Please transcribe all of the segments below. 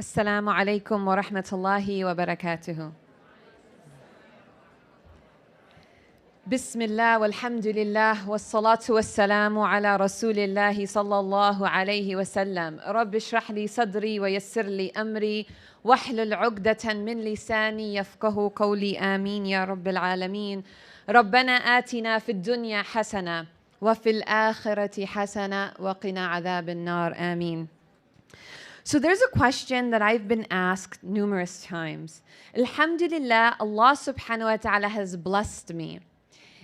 Assalamu alaikum wa rahmatullahi wa barakatuhu. Bismillah walhamdulillah wassalatu wassalamu ala rasulillahi sallallahu alayhi wa sallam. Rabbi shrah li sadri wa yassir li amri wahlul uqdatan min lisani yafqahu qawli amin ya rabbil alameen. Rabbana atina fid dunya hasana wa fil akhirati hasana wa qina adhabin nar. Amin. So there's a question that I've been asked numerous times. Alhamdulillah, Allah subhanahu wa ta'ala has blessed me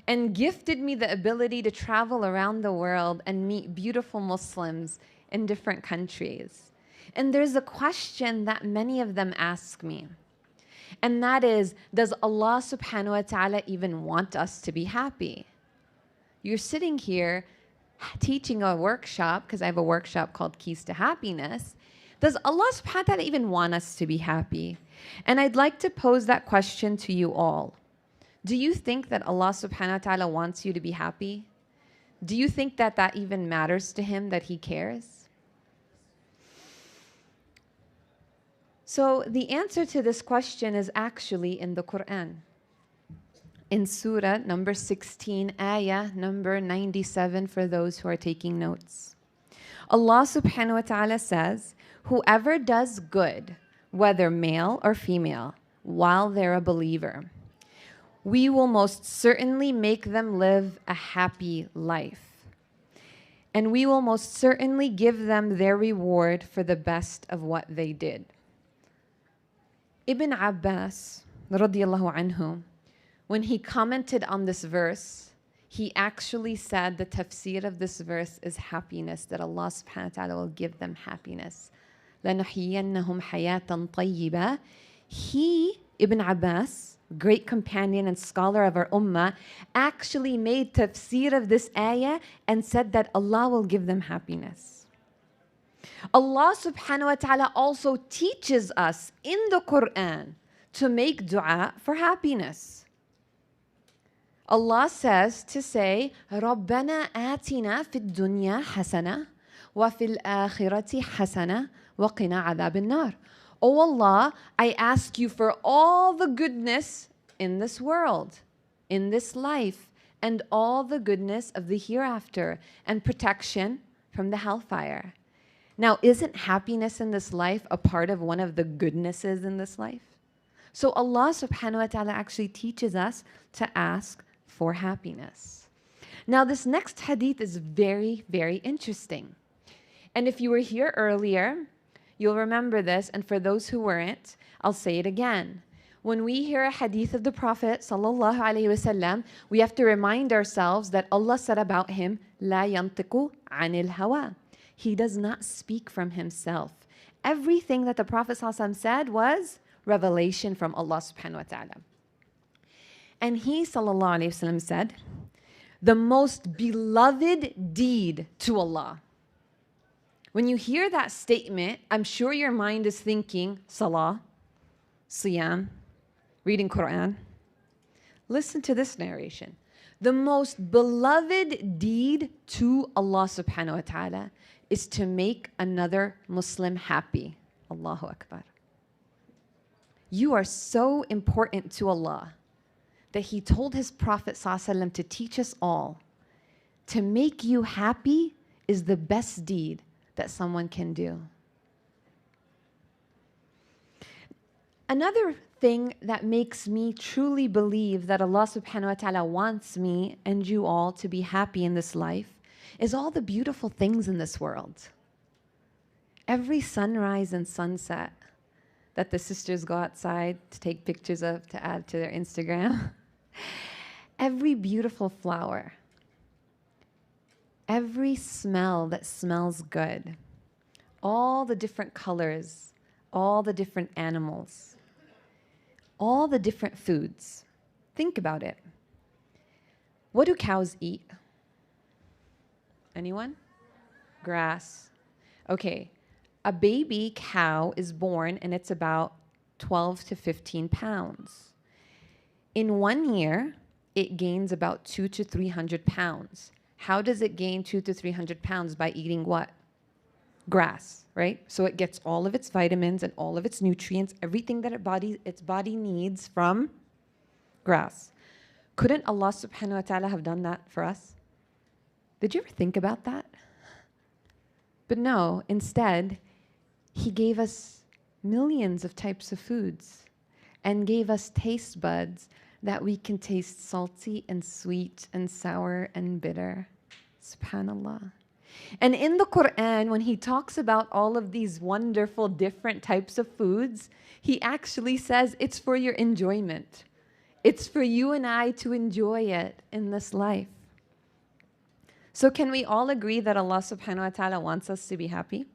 and gifted me the ability to travel around the world and meet beautiful Muslims in different countries. And there's a question that many of them ask me. And that is, does Allah subhanahu wa ta'ala even want us to be happy? You're sitting here teaching a workshop, because I have a workshop called Keys to Happiness. Does Allah subhanahu wa ta'ala even want us to be happy? And I'd like to pose that question to you all. Do you think that Allah subhanahu wa ta'ala wants you to be happy? Do you think that that even matters to Him, that He cares? So the answer to this question is actually in the Quran. In Surah number 16, ayah number 97 for those who are taking notes. Allah subhanahu wa ta'ala says, whoever does good, whether male or female, while they're a believer, we will most certainly make them live a happy life. And we will most certainly give them their reward for the best of what they did. Ibn Abbas, radiallahu anhu, when he commented on this verse, he actually said the tafsir of this verse is happiness, that Allah subhanahu wa ta'ala will give them happiness. لَنُحْيِيَنَّهُمْ حَيَاةً طَيِّبَةً. He, Ibn Abbas, great companion and scholar of our ummah, actually made tafsir of this ayah and said that Allah will give them happiness. Allah subhanahu wa ta'ala also teaches us in the Quran to make dua for happiness. Allah says to say, رَبَّنَا آتِنَا فِي الدُّنْيَا حَسَنَةً وَفِي الْآخِرَةِ حَسَنَةً وَقِنَا عَذَابِ النَّارِ. Oh Allah, I ask you for all the goodness in this world, in this life, and all the goodness of the hereafter, and protection from the hellfire. Now, isn't happiness in this life a part of one of the goodnesses in this life? So Allah subhanahu wa ta'ala actually teaches us to ask for happiness. Now, this next hadith is very, very interesting. And if you were here earlier, you'll remember this, and for those who weren't, I'll say it again. When we hear a hadith of the Prophet sallallahu alaihi wasallam, we have to remind ourselves that Allah said about him, "La yantiqu anil hawa." He does not speak from himself. Everything that the Prophet sallallahu alaihi wasallam said was revelation from Allah subhanahu wa ta'ala. And he sallallahu alaihi wasallam said, the most beloved deed to Allah. When you hear that statement, I'm sure your mind is thinking salah, siyam, reading Quran. Listen to this narration. The most beloved deed to Allah subhanahu wa ta'ala is to make another Muslim happy. Allahu Akbar. You are so important to Allah that He told His Prophet ﷺ to teach us all, to make you happy is the best deed that someone can do. Another thing that makes me truly believe that Allah subhanahu wa ta'ala wants me and you all to be happy in this life is all the beautiful things in this world. Every sunrise and sunset that the sisters go outside to take pictures of to add to their Instagram. Every beautiful flower. Every smell that smells good. All the different colors. All the different animals. All the different foods. Think about it. What do cows eat? Anyone? Grass. Okay. A baby cow is born and it's about 12 to 15 pounds. In 1 year, it gains about 200 to 300 pounds. How does it gain 200 to 300 pounds? By eating what? Grass, right? So it gets all of its vitamins and all of its nutrients, everything that its body needs from grass. Couldn't Allah subhanahu wa ta'ala have done that for us? Did you ever think about that? But no, instead, He gave us millions of types of foods and gave us taste buds that we can taste salty and sweet and sour and bitter. Subhanallah. And in the Quran, when He talks about all of these wonderful different types of foods, He actually says it's for your enjoyment. It's for you and I to enjoy it in this life. So can we all agree that Allah subhanahu wa ta'ala wants us to be happy?